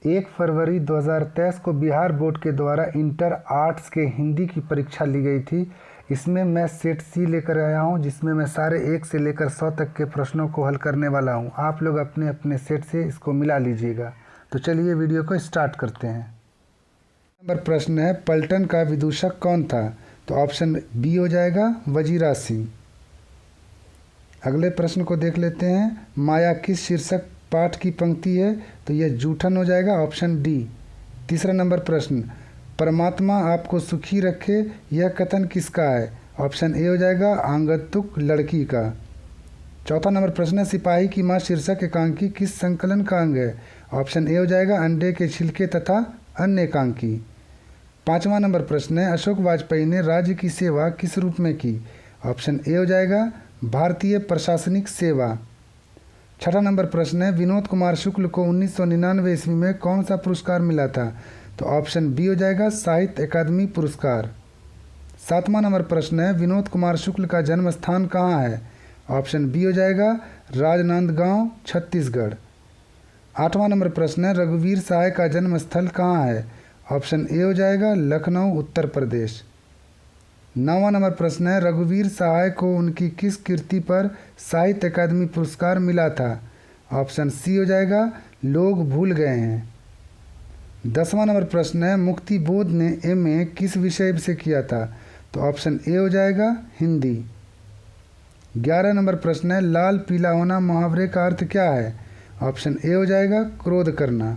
1 फरवरी 2023 को बिहार बोर्ड के द्वारा इंटर आर्ट्स के हिंदी की परीक्षा ली गई थी। इसमें मैं सेट सी लेकर आया हूं, जिसमें मैं सारे 1 से लेकर 100 तक के प्रश्नों को हल करने वाला हूं। आप लोग अपने अपने सेट से इसको मिला लीजिएगा। तो चलिए वीडियो को स्टार्ट करते हैं। नंबर प्रश्न है, पलटन का विदूषक कौन था? तो ऑप्शन बी हो जाएगा वजीरा सिंह। अगले प्रश्न को देख लेते हैं। माया किस शीर्षक पाठ की पंक्ति है? तो यह जूठन हो जाएगा, ऑप्शन डी। तीसरा नंबर प्रश्न, परमात्मा आपको सुखी रखे, यह कथन किसका है? ऑप्शन ए हो जाएगा आंगतुक लड़की का। चौथा नंबर प्रश्न है, सिपाही की मां शीर्षक एकांकी किस संकलन का अंग है? ऑप्शन ए हो जाएगा अंडे के छिलके तथा अन्य एकांकी। पांचवा नंबर प्रश्न है, अशोक वाजपेयी ने राज्य की सेवा किस रूप में की? ऑप्शन ए हो जाएगा भारतीय प्रशासनिक सेवा। छठा नंबर प्रश्न है, विनोद कुमार शुक्ल को 1999 ईस्वी में कौन सा पुरस्कार मिला था? तो ऑप्शन बी हो जाएगा साहित्य अकादमी पुरस्कार। सातवां नंबर प्रश्न है, विनोद कुमार शुक्ल का जन्म स्थान कहाँ है? ऑप्शन बी हो जाएगा राजनांदगांव, छत्तीसगढ़। आठवां नंबर प्रश्न है, रघुवीर सहाय का जन्म स्थल कहाँ है? ऑप्शन ए हो जाएगा लखनऊ, उत्तर प्रदेश। नौवां नंबर प्रश्न है, रघुवीर सहाय को उनकी किस कृति पर साहित्य अकादमी पुरस्कार मिला था? ऑप्शन सी हो जाएगा लोग भूल गए हैं। 10वां नंबर प्रश्न है, मुक्ति बोध ने एमए किस विषय से किया था? तो ऑप्शन ए हो जाएगा हिंदी। 11 नंबर प्रश्न है, लाल पीला होना मुहावरे का अर्थ क्या है? ऑप्शन ए हो जाएगा क्रोध करना।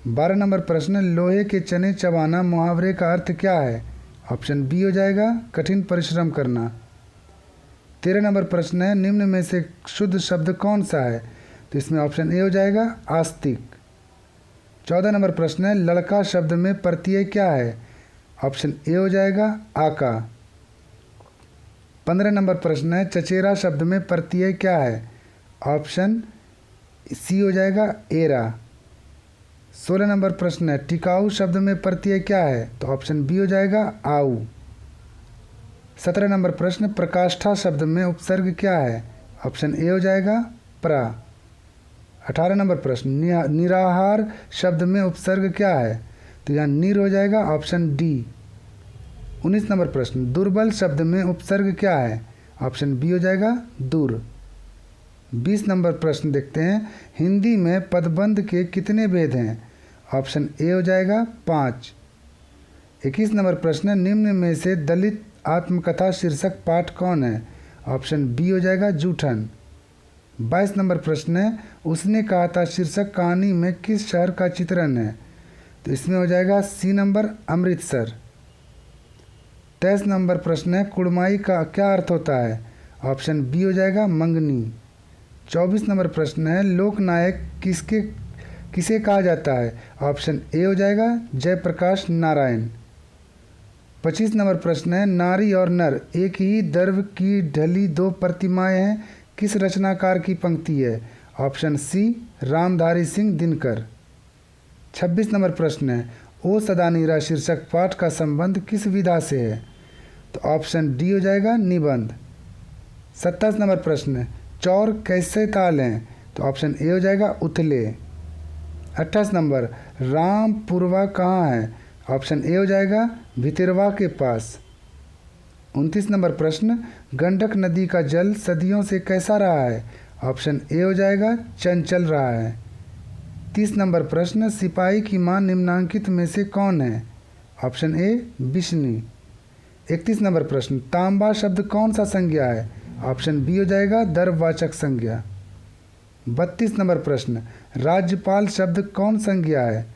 12 नंबर प्रश्न है, लोहे के चने चबाना मुहावरे का अर्थ क्या है? ऑप्शन बी हो जाएगा कठिन परिश्रम करना। 13 नंबर प्रश्न है, निम्न में से शुद्ध शब्द कौन सा है? तो इसमें ऑप्शन ए हो जाएगा आस्तिक। 14 नंबर प्रश्न है, लड़का शब्द में प्रत्यय क्या है? ऑप्शन ए हो जाएगा आका। 15 नंबर प्रश्न है, चचेरा शब्द में प्रत्यय क्या है? ऑप्शन सी हो जाएगा एरा। 16 नंबर प्रश्न है, टिकाऊ शब्द में प्रत्यय क्या है? तो ऑप्शन बी हो जाएगा आऊ। 17 नंबर प्रश्न, प्रकाष्ठा शब्द में उपसर्ग क्या है? ऑप्शन ए हो जाएगा प्रा। 18 नंबर प्रश्न, निराहार शब्द में उपसर्ग क्या है? तो यहाँ निर हो जाएगा, ऑप्शन डी। 19 नंबर प्रश्न, दुर्बल शब्द में उपसर्ग क्या है? ऑप्शन बी हो जाएगा दूर। 20 नंबर प्रश्न देखते हैं, हिंदी में पदबंध के कितने भेद हैं? ऑप्शन ए हो जाएगा 5। 21 नंबर प्रश्न, निम्न में से दलित आत्मकथा शीर्षक पाठ कौन है? ऑप्शन बी हो जाएगा जूठन। 22 नंबर प्रश्न है, उसने कहा था शीर्षक कहानी में किस शहर का चित्रण है? तो इसमें हो जाएगा सी नंबर अमृतसर। 23 नंबर प्रश्न है, कुड़माई का क्या अर्थ होता है? ऑप्शन बी हो जाएगा मंगनी। 24 नंबर प्रश्न है, लोकनायक किसे कहा जाता है? ऑप्शन ए हो जाएगा जयप्रकाश नारायण। 25 नंबर प्रश्न है, नारी और नर एक ही द्रव्य की ढली दो प्रतिमाएं हैं, किस रचनाकार की पंक्ति है? Option C Ramdhari Singh Dinkar. 26 number प्रश्न है, ओ सदा नीरा शीर्षक पाठ का संबंध किस विधा से है? तो ऑप्शन डी हो जाएगा निबंध। 27 नंबर प्रश्न है, चौर कैसे ताल हैं? तो ऑप्शन ए हो जाएगा उथले। 28 नंबर, रामपुरवा कहाँ है? ऑप्शन ए हो जाएगा भितरवा के पास। 29 नंबर प्रश्न, गंडक नदी का जल सदियों से कैसा रहा है? ऑप्शन ए हो जाएगा चंचल रहा है। 30 नंबर प्रश्न, सिपाही की मां निम्नांकित में से कौन है? Option A बिश्नी। 31 नंबर प्रश्न, तांबा शब्द कौन सा संज्ञा है? ऑप्शन बी हो जाएगा द्रव्यवाचक संज्ञा। 32 नंबर प्रश्न, राज्यपाल शब्द कौन संज्ञा है?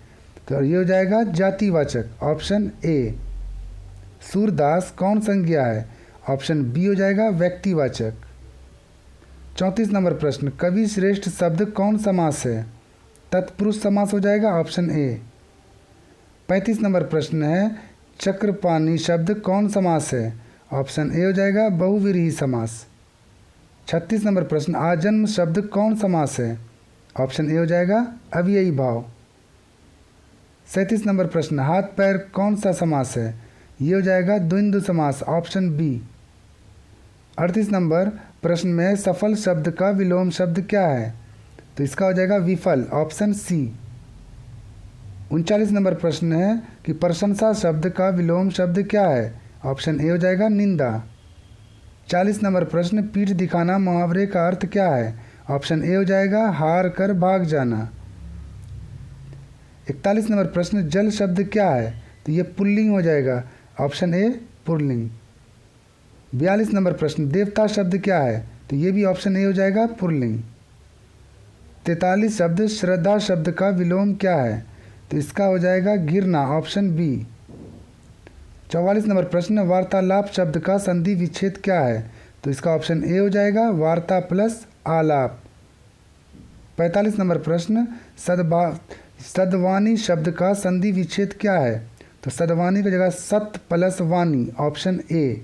तो ये हो जाएगा जातिवाचक, ऑप्शन ए। सूरदास कौन संज्ञा है? ऑप्शन बी हो जाएगा व्यक्तिवाचक। 34 नंबर प्रश्न, कवि श्रेष्ठ शब्द कौन समास है? तत्पुरुष समास हो जाएगा, ऑप्शन ए। 35 नंबर प्रश्न है, चक्रपाणी शब्द कौन समास है? ऑप्शन ए हो जाएगा बहुव्रीहि समास। 36 नंबर प्रश्न, आजन्म शब्द कौन समास है? ऑप्शन ए हो जाएगा अव्ययी भाव। 37 नंबर प्रश्न, हाथ पैर कौन सा समास है? ये हो जाएगा द्वंद्व समास, ऑप्शन बी। 38 नंबर प्रश्न में सफल शब्द का विलोम शब्द क्या है? तो इसका हो जाएगा विफल, ऑप्शन सी। 39 नंबर प्रश्न है कि प्रशंसा शब्द का विलोम शब्द क्या है? ऑप्शन ए हो जाएगा निंदा। 40 नंबर प्रश्न, पीठ दिखाना मुहावरे का अर्थ क्या है? ऑप्शन ए हो जाएगा हार कर भाग जाना। 41 नंबर प्रश्न, जल शब्द क्या है? तो ये पुल्लिंग हो जाएगा, ऑप्शन ए पुल्लिंग। 42 नंबर प्रश्न, देवता शब्द क्या है? तो ये भी ऑप्शन ए हो जाएगा पुल्लिंग। 43 शब्द, श्रद्धा शब्द का विलोम क्या है? तो इसका हो जाएगा गिरना, ऑप्शन बी। 44 नंबर प्रश्न, वार्तालाप शब्द का संधि विच्छेद क्या है? तो इसका ऑप्शन ए हो जाएगा वार्ता प्लस आलाप। 45 नंबर प्रश्न, सद्वानी शब्द का संधि विच्छेद क्या है? तो सद्वानी की जगह सत प्लस वाणी, ऑप्शन ए।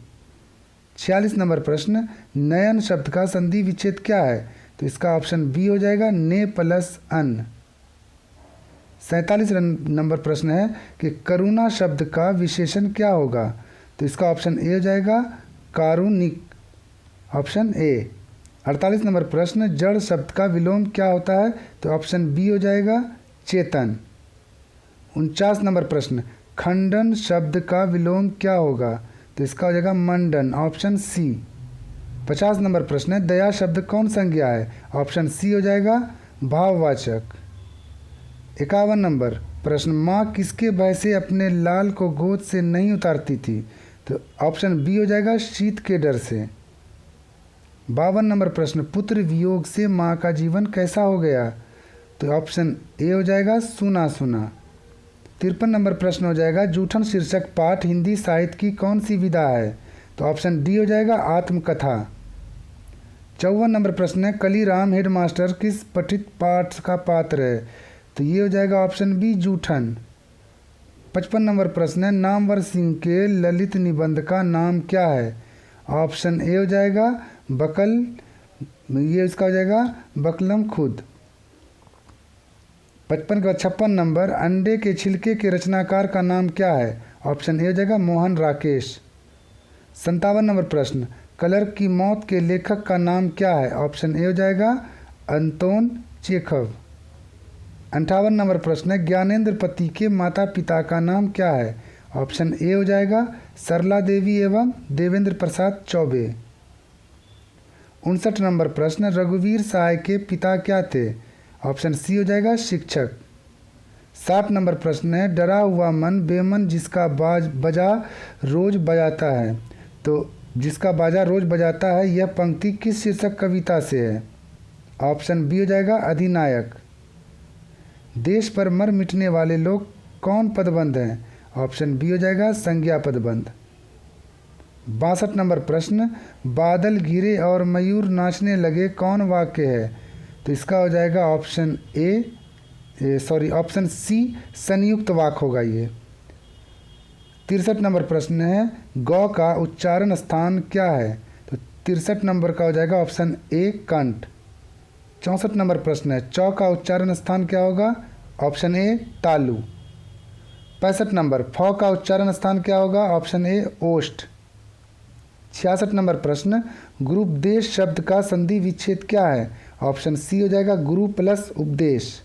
46 नंबर प्रश्न, नयन शब्द का संधि विच्छेद क्या है? तो इसका ऑप्शन बी हो जाएगा ने प्लस अन। 47 नंबर प्रश्न है कि करुणा शब्द का विशेषण क्या होगा? तो इसका ऑप्शन ए हो जाएगा कारुणिक, ऑप्शन ए। 48 नंबर प्रश्न, जड़ शब्द का विलोम क्या होता है? तो ऑप्शन बी हो जाएगा चेतन। 49 नंबर प्रश्न, खंडन शब्द का विलोम क्या होगा? तो इसका हो जाएगा मंडन, ऑप्शन सी। 50 नंबर प्रश्न है, दया शब्द कौन संज्ञा है? ऑप्शन सी हो जाएगा भाववाचक। 51 नंबर प्रश्न, माँ किसके भय से अपने लाल को गोद से नहीं उतारती थी? तो ऑप्शन बी हो जाएगा शीत के डर से। 52 नंबर प्रश्न, पुत्र वियोग से माँ का जीवन कैसा हो गया? तो ऑप्शन ए हो जाएगा सुना सुना। 53 नंबर प्रश्न हो जाएगा, जूठन शीर्षक पाठ हिंदी साहित्य की कौन सी विधा है? तो ऑप्शन डी हो जाएगा आत्मकथा। 54 नंबर प्रश्न है, कलीराम हेडमास्टर किस पठित पाठ का पात्र है? तो ये हो जाएगा ऑप्शन बी जूठन। 55 नंबर प्रश्न है, नामवर सिंह के ललित निबंध का नाम क्या है? ऑप्शन ए हो जाएगा बकल, ये इसका हो जाएगा बकलम खुद। 55 के बाद 56 नंबर, अंडे के छिलके के रचनाकार का नाम क्या है? ऑप्शन ए हो जाएगा मोहन राकेश। 57 नंबर प्रश्न, कलर की मौत के लेखक का नाम क्या है? ऑप्शन ए हो जाएगा अंतोन चेखव। 58 नंबर प्रश्न है, ज्ञानेंद्र पति के माता पिता का नाम क्या है? ऑप्शन ए हो जाएगा सरला देवी एवं देवेंद्र प्रसाद चौबे। 59 नंबर प्रश्न, रघुवीर सहाय के पिता क्या थे? ऑप्शन सी हो जाएगा शिक्षक। 60 नंबर प्रश्न है, डरा हुआ मन बेमन जिसका बजा रोज बजाता है। तो जिसका बाजा रोज बजाता है, यह पंक्ति किस शीर्षक कविता से है? ऑप्शन बी हो जाएगा अधिनायक। देश पर मर मिटने वाले लोग कौन पदबंध हैं? ऑप्शन बी हो जाएगा संज्ञा पदबंध। 62 नंबर प्रश्न, बादल गिरे और मयूर नाचने लगे कौन वाक्य है? तो इसका हो जाएगा ऑप्शन ऑप्शन सी संयुक्त वाक्य होगा ये। 63 नंबर प्रश्न है, गौ का उच्चारण स्थान क्या है? तो 63 नंबर का हो जाएगा ऑप्शन ए कंठ। 64 नंबर प्रश्न है, चौ का उच्चारण स्थान क्या होगा? ऑप्शन ए तालु। 65 नंबर, फ का उच्चारण स्थान क्या होगा? Option A ओष्ठ। 66 नंबर प्रश्न, गुरुपदेश शब्द का संधि विच्छेद क्या है? ऑप्शन सी हो जाएगा गुरु प्लस उपदेश।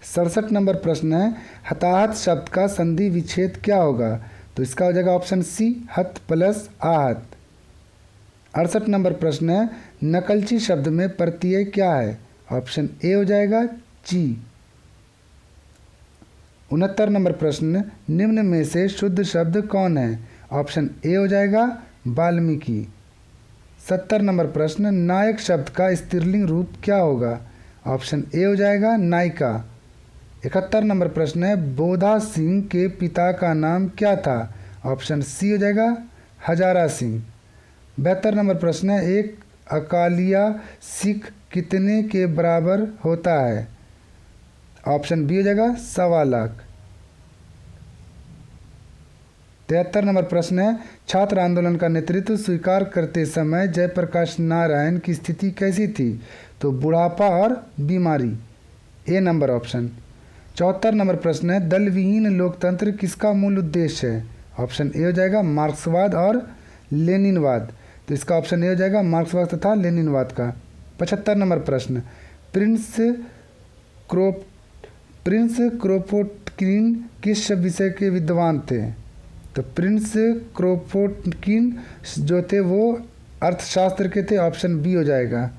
67 नंबर प्रश्न है, हताहत शब्द का संधि विच्छेद क्या होगा? तो इसका हो जाएगा ऑप्शन सी हत प्लस आहत। 68 नंबर प्रश्न है, नकलची शब्द में प्रत्यय क्या है? ऑप्शन ए हो जाएगा ची। 69 नंबर प्रश्न, निम्न में से शुद्ध शब्द कौन है? ऑप्शन ए हो जाएगा वाल्मीकि। 70 नंबर प्रश्न, नायक शब्द का स्त्रीलिंग रूप क्या होगा? ऑप्शन ए हो जाएगा नायिका। 71 नंबर प्रश्न है, बोधा सिंह के पिता का नाम क्या था? ऑप्शन सी हो जाएगा हजारा सिंह। 72 नंबर प्रश्न है, एक अकालिया सिख कितने के बराबर होता है? ऑप्शन बी हो जाएगा 1.25 लाख। 73 नंबर प्रश्न है, छात्र आंदोलन का नेतृत्व स्वीकार करते समय जयप्रकाश नारायण की स्थिति कैसी थी? तो बुढ़ापा और बीमारी, ए नंबर ऑप्शन। 74 नंबर प्रश्न है, दल विहीन लोकतंत्र किसका मूल उद्देश्य है? ऑप्शन ए हो जाएगा मार्क्सवाद और लेनिनवाद। तो इसका ऑप्शन ए हो जाएगा मार्क्सवाद तथा लेनिनवाद का। 75 नंबर प्रश्न, प्रिंस प्रिंस क्रोपोटकिन किस विषय के विद्वान थे? तो प्रिंस क्रोपोटकिन जो थे वो अर्थशास्त्र के थे, ऑप्शन बी हो जाएगा।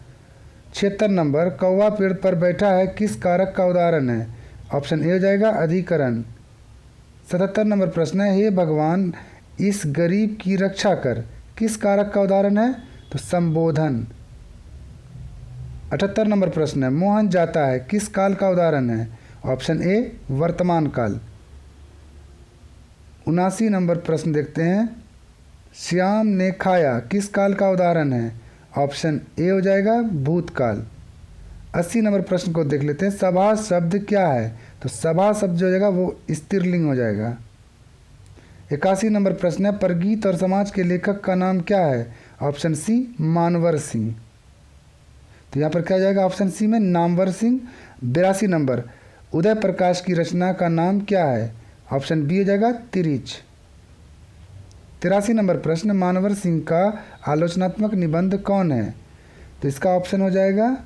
76 नंबर, कौवा पेड़ पर बैठा है किस कारक का उदाहरण है? ऑप्शन ए हो जाएगा अधिकरण। 77 नंबर प्रश्न है, हे भगवान इस गरीब की रक्षा कर किस कारक का उदाहरण है? तो संबोधन। 78 नंबर प्रश्न है, मोहन जाता है किस काल का उदाहरण है? ऑप्शन ए वर्तमान काल। 79 नंबर प्रश्न देखते हैं, श्याम ने खाया किस काल का उदाहरण है? ऑप्शन ए हो जाएगा भूतकाल। 80 नंबर प्रश्न को देख लेते हैं, सभा शब्द क्या है? तो सभा शब्द जो हो जाएगा वो स्त्रीलिंग हो जाएगा। 81 नंबर प्रश्न है, परगीत और समाज के लेखक का नाम क्या है? Option C Manvar Singh. तो यहाँ पर क्या जाएगा? ऑप्शन सी में नामवर सिंह। 82 नंबर, उदय प्रकाश की रचना का नाम क्या है? ऑप्शन बी हो जाएगा तिरिच। 83 नंबर प्रश्न, मानवर सिंह का आलोचनात्मक निबंध कौन है? तो इसका ऑप्शन हो जाएगा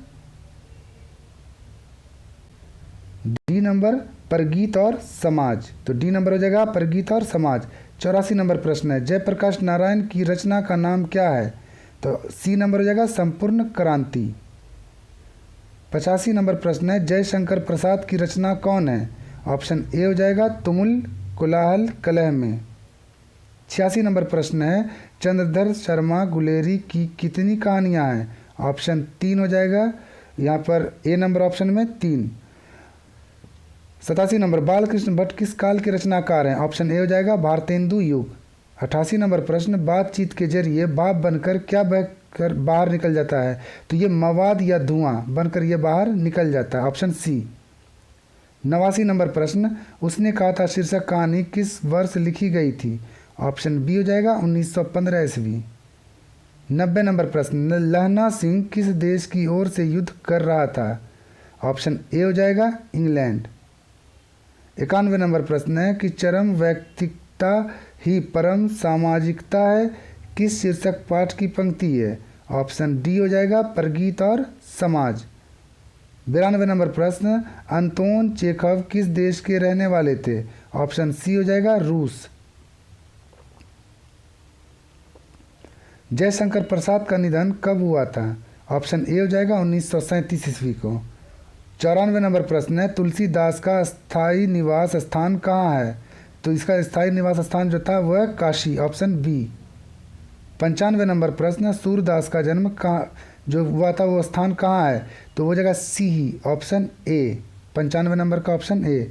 डी नंबर, परगीत और समाज। तो डी नंबर हो जाएगा परगीत और समाज। 84 नंबर प्रश्न है, जयप्रकाश नारायण की रचना का नाम क्या है? तो सी नंबर हो जाएगा संपूर्ण क्रांति। 85 नंबर प्रश्न है, जयशंकर प्रसाद की रचना कौन है? ऑप्शन ए हो जाएगा तुमुल कोलाहल कलह में। 86 नंबर प्रश्न है, चंद्रधर शर्मा गुलेरी की कितनी कहानियां हैं? ऑप्शन 3 हो जाएगा यहाँ पर ए नंबर ऑप्शन में 3। 87 नंबर, बालकृष्ण भट्ट किस काल के रचनाकार हैं? ऑप्शन ए हो जाएगा भारतेंदु युग। 88 नंबर प्रश्न, बातचीत के जरिए भाप बनकर क्या बहकर बाहर निकल जाता है? तो ये मवाद या धुआं बनकर ये बाहर निकल जाता है, ऑप्शन सी। 89 नंबर प्रश्न, उसने कहा था शीर्षक कहानी किस वर्ष लिखी गई थी? ऑप्शन बी हो जाएगा 1915 ईस्वी। 90 नंबर प्रश्न, लहना सिंह किस देश की ओर से युद्ध कर रहा था? ऑप्शन ए हो जाएगा इंग्लैंड। 91 नंबर प्रश्न है कि चरम व्यक्तिकता ही परम सामाजिकता है किस शीर्षक पाठ की पंक्ति है? ऑप्शन डी हो जाएगा परगीत और समाज। 92 नंबर प्रश्न, अंतोन चेखव किस देश के रहने वाले थे? ऑप्शन सी हो जाएगा रूस। जयशंकर प्रसाद का निधन कब हुआ था? ऑप्शन ए हो जाएगा 1937 ईस्वी को। 94 नंबर प्रश्न है, तुलसीदास का स्थायी निवास स्थान कहाँ है? तो इसका स्थायी निवास स्थान जो था वह काशी, ऑप्शन बी। 95 नंबर प्रश्न, सूरदास का जन्म कहाँ जो हुआ था वो स्थान कहाँ है? तो वो जगह सी ही, ऑप्शन ए। 95 नंबर का option A.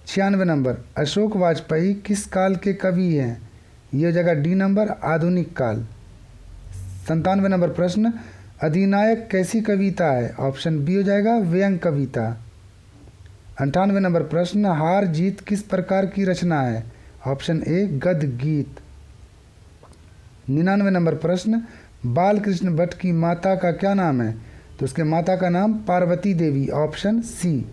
96 number, Ashok Vajpayee किस काल के कवि हैं? ये जगह डी नंबर आधुनिक काल। 97 नंबर प्रश्न, अधिनायक कैसी कविता है? ऑप्शन बी हो जाएगा व्यंग कविता। 98 नंबर प्रश्न, हार जीत किस प्रकार की रचना है? ऑप्शन ए गद्य गीत। 99 नंबर प्रश्न, बालकृष्ण भट्ट की माता का क्या नाम है? तो उसके माता का नाम पार्वती देवी, ऑप्शन सी।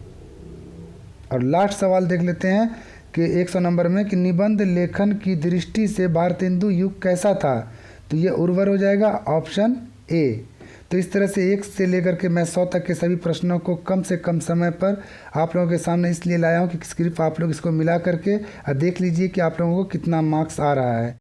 और लास्ट सवाल देख लेते हैं कि 100 नंबर में कि निबंध लेखन की दृष्टि से भारतेंदु युग कैसा था? तो ये उर्वर हो जाएगा, ऑप्शन ए। तो इस तरह से 1 से लेकर के मैं 100 तक के सभी प्रश्नों को कम से कम समय पर आप लोगों के सामने इसलिए लाया हूँ कि सिर्फ आप लोग इसको मिला करके देख लीजिए कि आप लोगों को कितना मार्क्स आ रहा है।